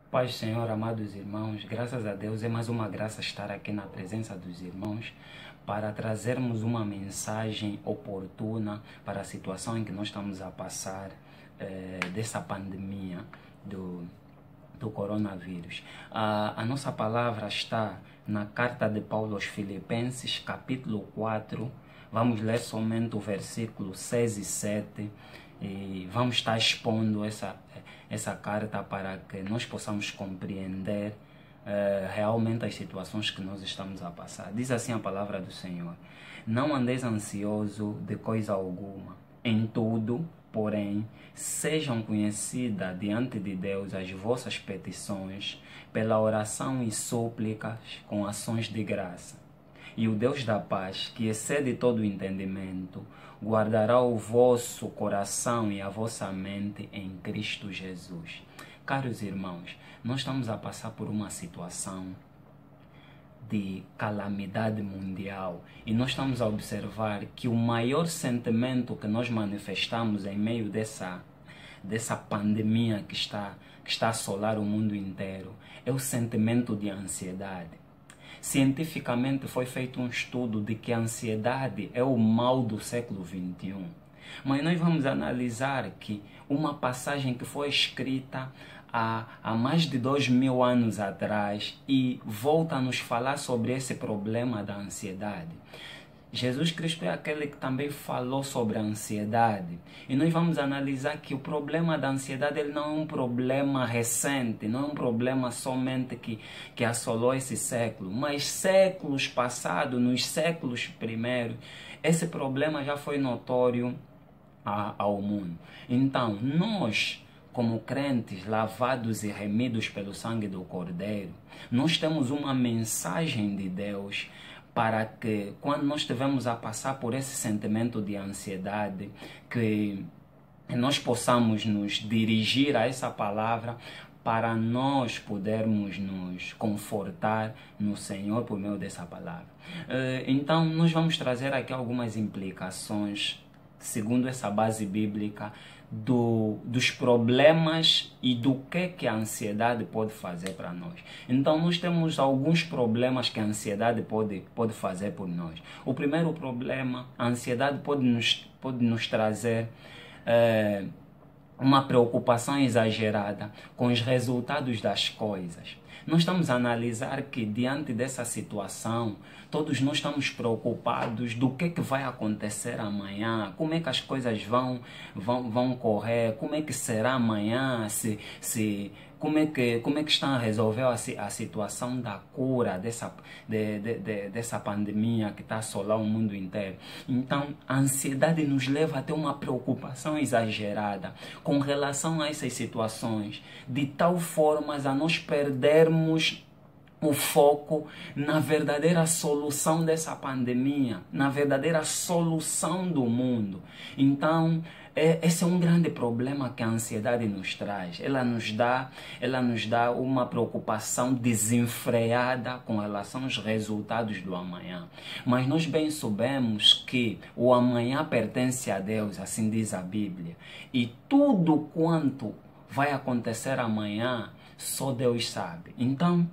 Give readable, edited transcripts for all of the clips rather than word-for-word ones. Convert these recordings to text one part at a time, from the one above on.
Paz, Senhor, amados irmãos, graças a Deus é mais uma graça estar aqui na presença dos irmãos para trazermos uma mensagem oportuna para a situação em que nós estamos a passar dessa pandemia do coronavírus. A nossa palavra está na carta de Paulo aos Filipenses, capítulo 4. Vamos ler somente o versículo 6 e 7 e vamos estar expondo essa carta para que nós possamos compreender realmente as situações que nós estamos a passar. Diz assim a palavra do Senhor: não andeis ansioso de coisa alguma, em tudo, porém, sejam conhecidas diante de Deus as vossas petições, pela oração e súplicas, com ações de graça. E o Deus da paz, que excede todo o entendimento, guardará o vosso coração e a vossa mente em Cristo Jesus. Caros irmãos, nós estamos a passar por uma situação de calamidade mundial e nós estamos a observar que o maior sentimento que nós manifestamos em meio dessa pandemia que está a assolar o mundo inteiro é o sentimento de ansiedade. Cientificamente foi feito um estudo de que a ansiedade é o mal do século XXI. Mas nós vamos analisar que uma passagem que foi escrita há mais de 2000 anos atrás e volta a nos falar sobre esse problema da ansiedade. Jesus Cristo é aquele que também falou sobre a ansiedade. E nós vamos analisar que o problema da ansiedade ele não é um problema recente, não é um problema somente que assolou esse século, mas séculos passados, nos séculos primeiros, esse problema já foi notório ao mundo. Então, nós, como crentes lavados e remidos pelo sangue do Cordeiro, nós temos uma mensagem de Deus para que, quando nós estivermos a passar por esse sentimento de ansiedade, que nós possamos nos dirigir a essa palavra para nós podermos nos confortar no Senhor por meio dessa palavra. Então, nós vamos trazer aqui algumas implicações, segundo essa base bíblica, dos problemas e do que a ansiedade pode fazer para nós. Então, nós temos alguns problemas que a ansiedade pode fazer por nós. O primeiro problema, a ansiedade pode nos trazer uma preocupação exagerada com os resultados das coisas. Nós estamos a analisar que, diante dessa situação, todos nós estamos preocupados do que vai acontecer amanhã, como é que as coisas vão correr, como é que será amanhã, como é que estão a resolver a situação da cura dessa pandemia que está a assolar o mundo inteiro. Então, a ansiedade nos leva a ter uma preocupação exagerada com relação a essas situações, de tal forma a nós perdermos o foco na verdadeira solução dessa pandemia, na verdadeira solução do mundo. Então, esse é um grande problema que a ansiedade nos traz. Ela nos dá uma preocupação desenfreada com relação aos resultados do amanhã. Mas nós bem sabemos que o amanhã pertence a Deus, assim diz a Bíblia. E tudo quanto vai acontecer amanhã, só Deus sabe. Então,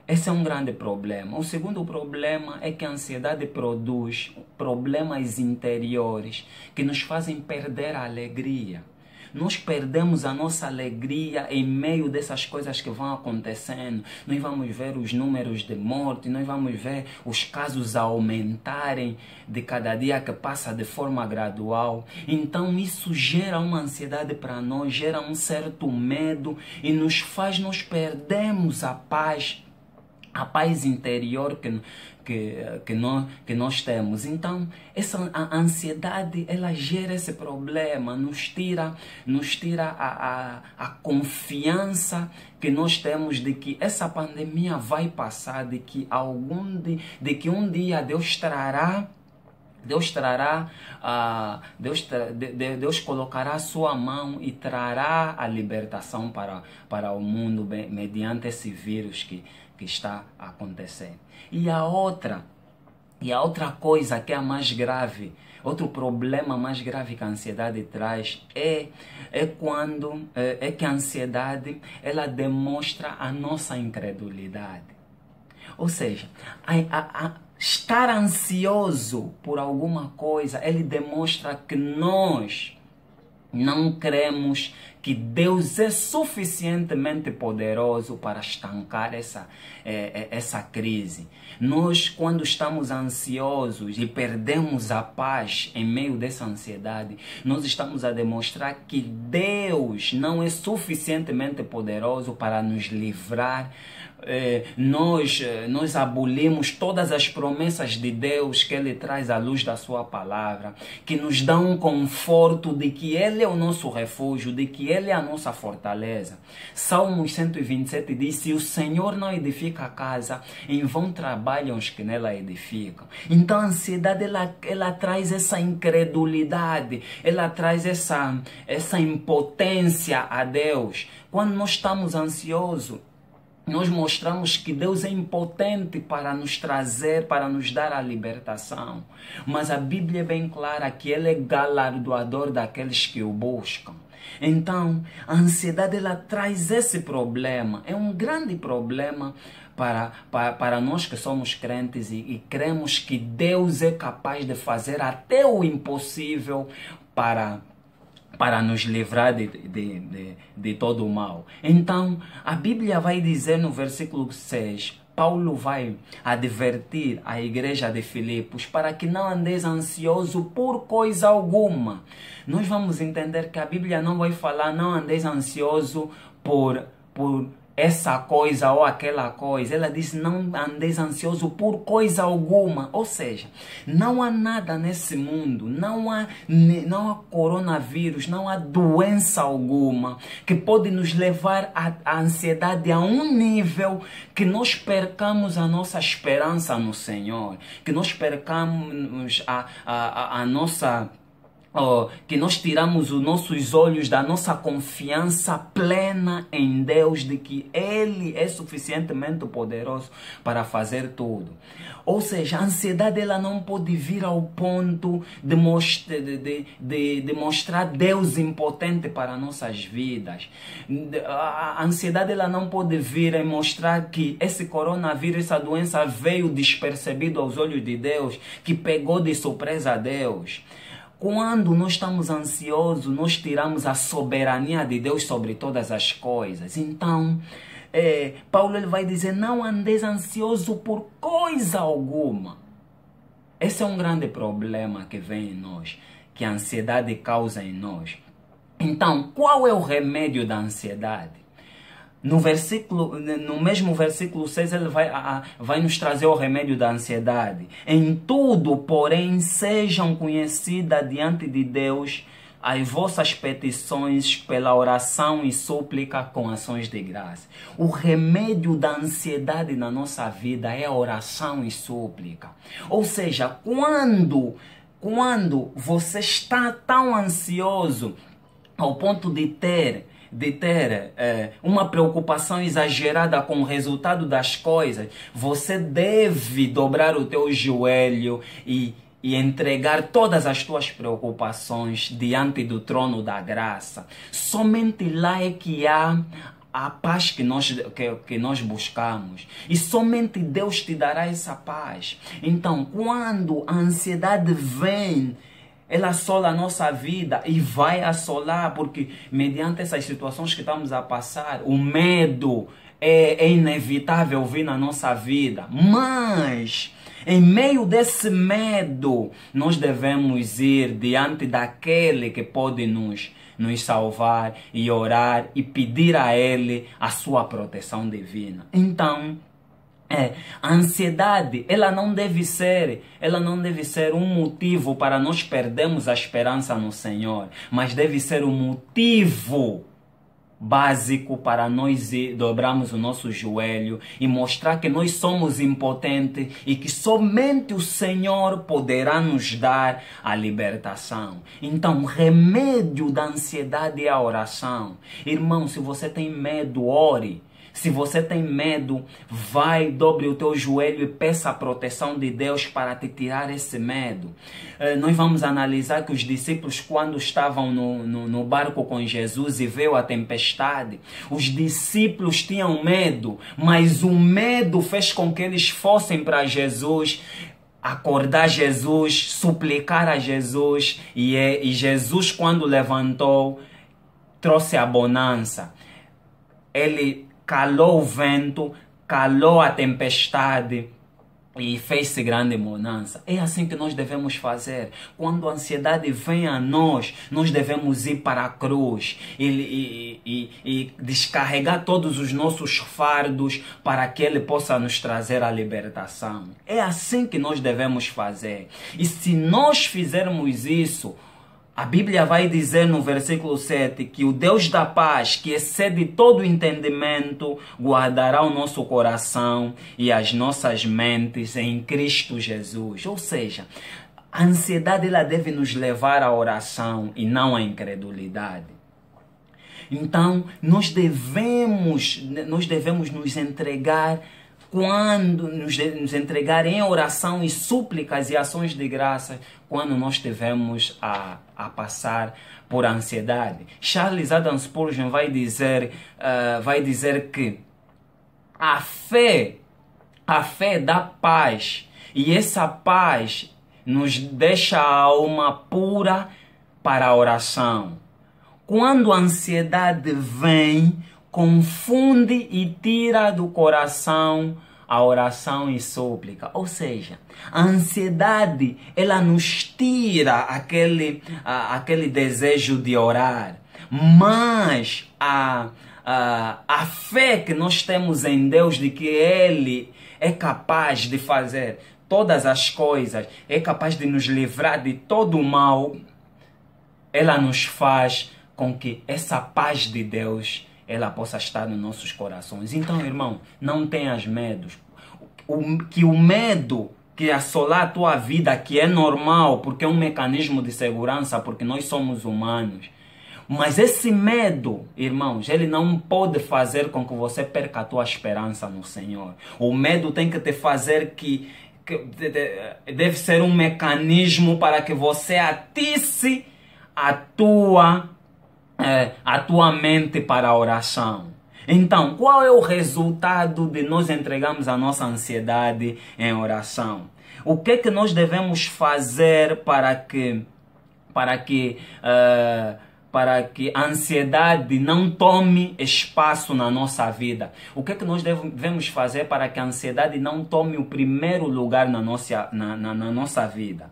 esse é um grande problema. O segundo problema é que a ansiedade produz problemas interiores que nos fazem perder a alegria. Nós perdemos a nossa alegria em meio dessas coisas que vão acontecendo. Nós vamos ver os números de morte, nós vamos ver os casos aumentarem de cada dia que passa de forma gradual. Então isso gera uma ansiedade para nós, gera um certo medo e nos perdermos a paz interior que nós temos. Então, a ansiedade, ela gera esse problema, nos tira a confiança que nós temos de que essa pandemia vai passar, de que um dia Deus colocará a sua mão e trará a libertação para o mundo mediante esse vírus que está a acontecer. E a outra E a outra coisa que é a mais grave, outro problema mais grave que a ansiedade traz é que a ansiedade ela demonstra a nossa incredulidade. Ou seja, estar ansioso por alguma coisa, ele demonstra que nós não cremos que Deus é suficientemente poderoso para estancar essa crise. Nós, quando estamos ansiosos e perdemos a paz em meio dessa ansiedade, nós estamos a demonstrar que Deus não é suficientemente poderoso para nos livrar. Nós abolimos todas as promessas de Deus que Ele traz à luz da sua palavra, que nos dá um conforto de que Ele é o nosso refúgio, de que Ele é a nossa fortaleza. Salmos 127 diz: se o Senhor não edifica a casa, em vão trabalham os que nela edificam. Então a ansiedade ela traz essa incredulidade, ela traz essa impotência a Deus. Quando nós estamos ansiosos, nós mostramos que Deus é impotente para nos trazer, para nos dar a libertação. Mas a Bíblia é bem clara que Ele é galardoador daqueles que o buscam. Então, a ansiedade ela traz esse problema. É um grande problema para nós que somos crentes e cremos que Deus é capaz de fazer até o impossível para nos livrar de todo o mal. Então, a Bíblia vai dizer no versículo 6, Paulo vai advertir a igreja de Filipos para que não andeis ansioso por coisa alguma. Nós vamos entender que a Bíblia não vai falar não andeis ansioso por essa coisa ou aquela coisa. Ela diz não andeis ansioso por coisa alguma. Ou seja, não há nada nesse mundo, não há coronavírus, não há doença alguma que pode nos levar à ansiedade a um nível que nós percamos a nossa esperança no Senhor, que nós percamos a nossa... que nós tiramos os nossos olhos da nossa confiança plena em Deus, de que Ele é suficientemente poderoso para fazer tudo. Ou seja, a ansiedade ela não pode vir ao ponto de mostrar Deus impotente para nossas vidas. A ansiedade ela não pode vir a mostrar que esse coronavírus, essa doença veio despercebido aos olhos de Deus, que pegou de surpresa a Deus. Quando nós estamos ansiosos, nós tiramos a soberania de Deus sobre todas as coisas. Então, Paulo ele vai dizer, não andeis ansioso por coisa alguma. Esse é um grande problema que vem em nós, que a ansiedade causa em nós. Então, qual é o remédio da ansiedade? No mesmo versículo 6, ele vai nos trazer o remédio da ansiedade. Em tudo, porém, sejam conhecidas diante de Deus as vossas petições pela oração e súplica com ações de graça. O remédio da ansiedade na nossa vida é a oração e súplica. Ou seja, quando você está tão ansioso ao ponto de ter uma preocupação exagerada com o resultado das coisas, você deve dobrar o teu joelho e entregar todas as tuas preocupações diante do trono da graça. Somente lá é que há a paz que nós buscamos. E somente Deus te dará essa paz. Então, quando a ansiedade vem, ela assola a nossa vida e vai assolar, porque mediante essas situações que estamos a passar, o medo é inevitável vir na nossa vida. Mas, em meio desse medo, nós devemos ir diante daquele que pode nos salvar e orar e pedir a Ele a sua proteção divina. Então, a ansiedade, ela não deve ser um motivo para nós perdermos a esperança no Senhor, mas deve ser um motivo básico para nós dobrarmos o nosso joelho e mostrar que nós somos impotentes e que somente o Senhor poderá nos dar a libertação. Então, o remédio da ansiedade é a oração. Irmão, se você tem medo, ore. Se você tem medo, vai, dobre o teu joelho e peça a proteção de Deus para te tirar esse medo. Nós vamos analisar que os discípulos, quando estavam no barco com Jesus e veio a tempestade, os discípulos tinham medo, mas o medo fez com que eles fossem para Jesus, acordar Jesus, suplicar a Jesus, e Jesus, quando levantou, trouxe a bonança. Ele calou o vento, calou a tempestade e fez-se grande bonança. É assim que nós devemos fazer. Quando a ansiedade vem a nós, nós devemos ir para a cruz e descarregar todos os nossos fardos para que Ele possa nos trazer a libertação. É assim que nós devemos fazer. E se nós fizermos isso, a Bíblia vai dizer no versículo 7 que o Deus da paz, que excede todo entendimento, guardará o nosso coração e as nossas mentes em Cristo Jesus. Ou seja, a ansiedade ela deve nos levar à oração e não à incredulidade. Então, nós devemos nos entregar nos entregar em oração e súplicas e ações de graça quando nós estivermos a passar por ansiedade. Charles Adams Spurgeon vai dizer que a fé dá paz, e essa paz nos deixa a alma pura para a oração. Quando a ansiedade vem, confunde e tira do coração a oração e súplica. Ou seja, a ansiedade, ela nos tira aquele desejo de orar. Mas a fé que nós temos em Deus, de que Ele é capaz de fazer todas as coisas, é capaz de nos livrar de todo o mal, ela nos faz com que essa paz de Deus ela possa estar nos nossos corações. Então, irmão, não tenhas medos. Que o medo que assolar a tua vida, que é normal, porque é um mecanismo de segurança, porque nós somos humanos. Mas esse medo, irmãos, ele não pode fazer com que você perca a tua esperança no Senhor. O medo tem que te fazer deve ser um mecanismo para que você atice a tua mente para a oração. Então, qual é o resultado de nós entregarmos a nossa ansiedade em oração? O que é que nós devemos fazer para que a ansiedade não tome espaço na nossa vida? O que é que nós devemos fazer para que a ansiedade não tome o primeiro lugar na nossa vida?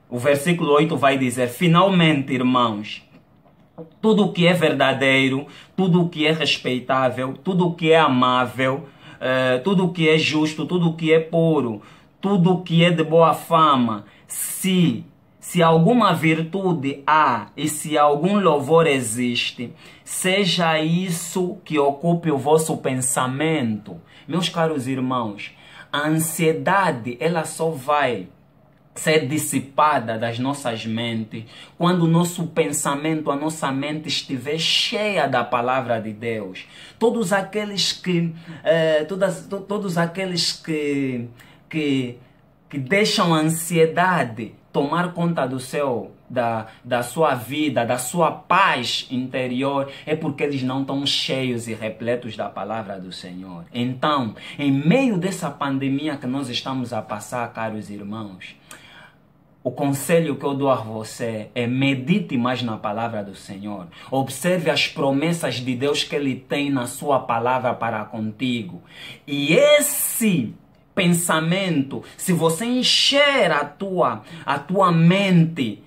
O versículo 8 vai dizer: finalmente, irmãos, tudo o que é verdadeiro, tudo o que é respeitável, tudo o que é amável, tudo o que é justo, tudo o que é puro, tudo o que é de boa fama, se alguma virtude há e se algum louvor existe, seja isso que ocupe o vosso pensamento. Meus caros irmãos, a ansiedade ela só vai ser dissipada das nossas mentes quando o nosso pensamento, a nossa mente estiver cheia da palavra de Deus. Todos aqueles que deixam a ansiedade tomar conta da sua vida, da sua paz interior, é porque eles não estão cheios e repletos da palavra do Senhor. Então, em meio dessa pandemia que nós estamos a passar, caros irmãos, o conselho que eu dou a você é: medite mais na palavra do Senhor. Observe as promessas de Deus que Ele tem na sua palavra para contigo. E esse pensamento, se você encher a tua mente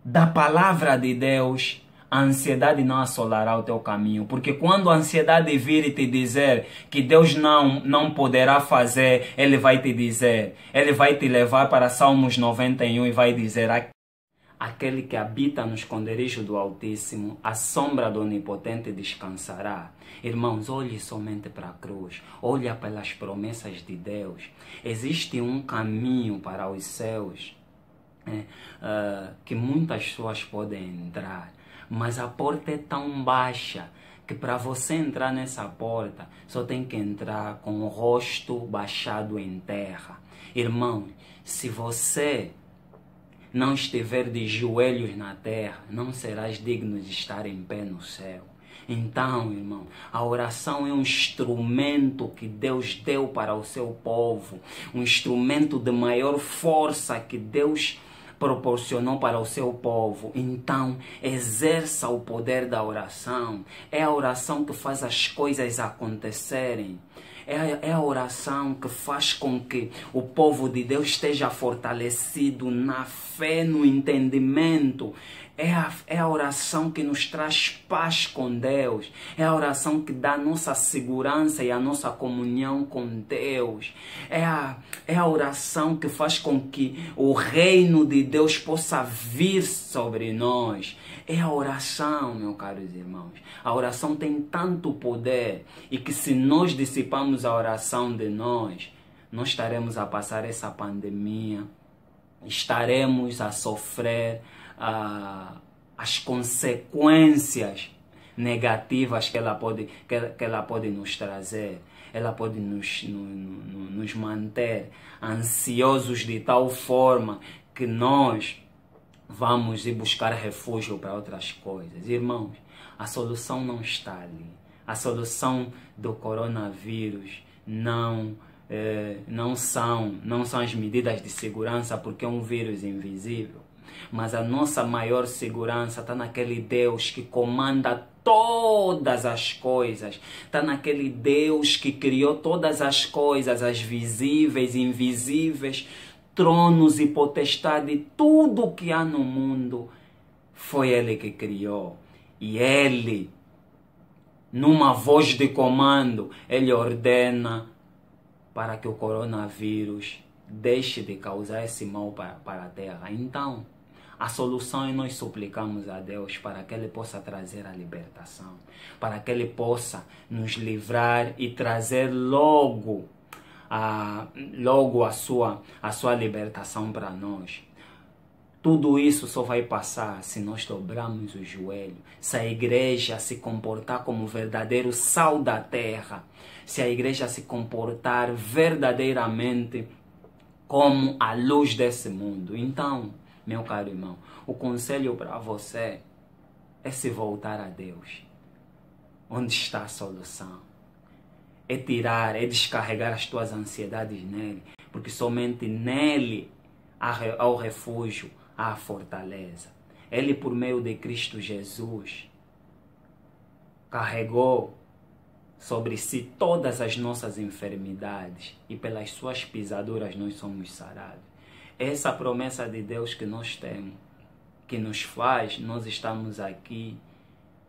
da palavra de Deus, a ansiedade não assolará o teu caminho. Porque quando a ansiedade vir e te dizer que Deus não poderá fazer, Ele vai te dizer, Ele vai te levar para Salmos 91 e vai dizer: aquele que habita no esconderijo do Altíssimo, a sombra do Onipotente descansará. Irmãos, olhe somente para a cruz, olhe pelas promessas de Deus. Existe um caminho para os céus que muitas pessoas podem entrar, mas a porta é tão baixa que para você entrar nessa porta, só tem que entrar com o rosto baixado em terra. Irmão, se você não estiver de joelhos na terra, não serás digno de estar em pé no céu. Então, irmão, a oração é um instrumento que Deus deu para o seu povo, um instrumento de maior força que Deus proporcionou para o seu povo. Então, exerça o poder da oração. É a oração que faz as coisas acontecerem. É a oração que faz com que o povo de Deus esteja fortalecido na fé, no entendimento. É a oração que nos traz paz com Deus. É a oração que dá a nossa segurança e a nossa comunhão com Deus. É a oração que faz com que o reino de Deus possa vir sobre nós. É a oração, meus caros irmãos. A oração tem tanto poder e que se nós dissipamos a oração de nós estaremos a passar essa pandemia, estaremos a sofrer as consequências negativas que ela pode nos trazer. Ela pode nos manter ansiosos de tal forma que nós vamos ir buscar refúgio para outras coisas. Irmãos, a solução não está ali. A solução do coronavírus não são as medidas de segurança, porque é um vírus invisível. Mas a nossa maior segurança está naquele Deus que comanda todas as coisas. Está naquele Deus que criou todas as coisas, as visíveis e invisíveis, tronos e potestade, tudo que há no mundo, foi Ele que criou. E Ele, numa voz de comando, Ele ordena para que o coronavírus deixe de causar esse mal para a Terra. Então, a solução é nós suplicarmos a Deus para que Ele possa trazer a libertação, para que Ele possa nos livrar e trazer logo a sua libertação para nós. Tudo isso só vai passar se nós dobrarmos o joelho, se a igreja se comportar como verdadeiro sal da terra, se a igreja se comportar verdadeiramente como a luz desse mundo. Então, meu caro irmão, o conselho para você é se voltar a Deus. Onde está a solução? É descarregar as tuas ansiedades nele, porque somente nele há o refúgio, há a fortaleza. Ele, por meio de Cristo Jesus, carregou sobre si todas as nossas enfermidades e pelas suas pisaduras nós somos sarados. Essa promessa de Deus que nós temos, que nos faz nós estamos aqui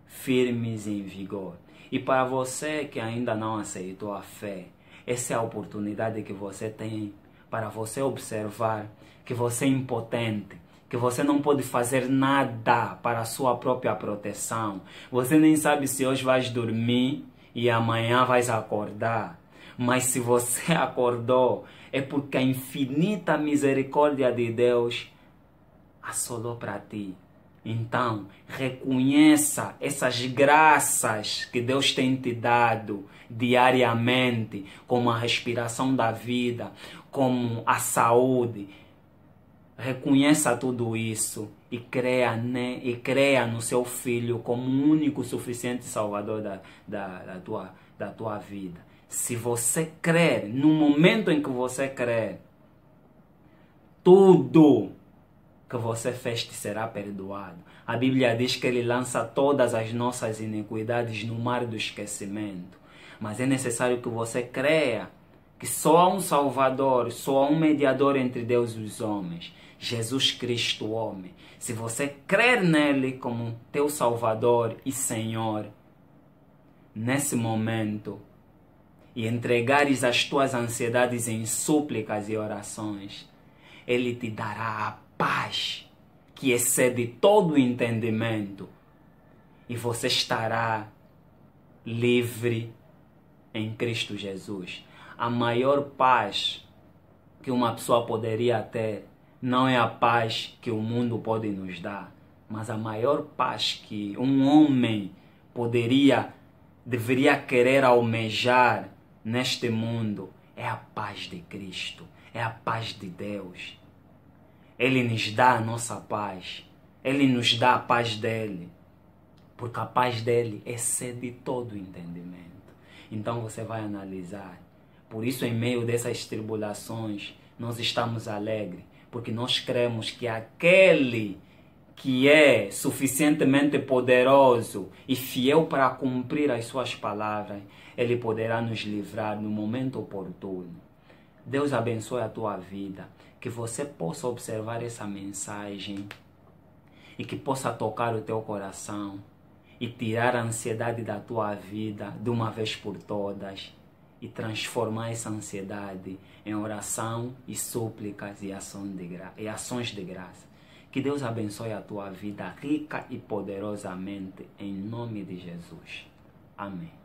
firmes e em vigor. E para você que ainda não aceitou a fé, essa é a oportunidade que você tem para você observar que você é impotente, que você não pode fazer nada para a sua própria proteção. Você nem sabe se hoje vais dormir e amanhã vais acordar. Mas se você acordou, é porque a infinita misericórdia de Deus assolou para ti. Então, reconheça essas graças que Deus tem te dado diariamente, como a respiração da vida, como a saúde. Reconheça tudo isso e creia no seu Filho como o único suficiente Salvador da tua vida. Se você crer, no momento em que você crer, tudo que você fez te será perdoado. A Bíblia diz que Ele lança todas as nossas iniquidades no mar do esquecimento. Mas é necessário que você creia que só há um Salvador, só há um mediador entre Deus e os homens, Jesus Cristo, homem. Se você crer nele como teu Salvador e Senhor, nesse momento, e entregares as tuas ansiedades em súplicas e orações, Ele te dará a paz que excede todo o entendimento e você estará livre em Cristo Jesus. A maior paz que uma pessoa poderia ter não é a paz que o mundo pode nos dar, mas a maior paz que um homem poderia deveria querer almejar neste mundo é a paz de Cristo, é a paz de Deus. Ele nos dá a nossa paz, Ele nos dá a paz dEle, porque a paz dEle excede todo o entendimento. Então você vai analisar. Por isso, em meio dessas tribulações, nós estamos alegres, porque nós cremos que aquele que é suficientemente poderoso e fiel para cumprir as suas palavras, Ele poderá nos livrar no momento oportuno. Deus abençoe a tua vida, que você possa observar essa mensagem e que possa tocar o teu coração e tirar a ansiedade da tua vida de uma vez por todas e transformar essa ansiedade em oração e súplicas e ações de graça. Que Deus abençoe a tua vida rica e poderosamente, em nome de Jesus. Amém.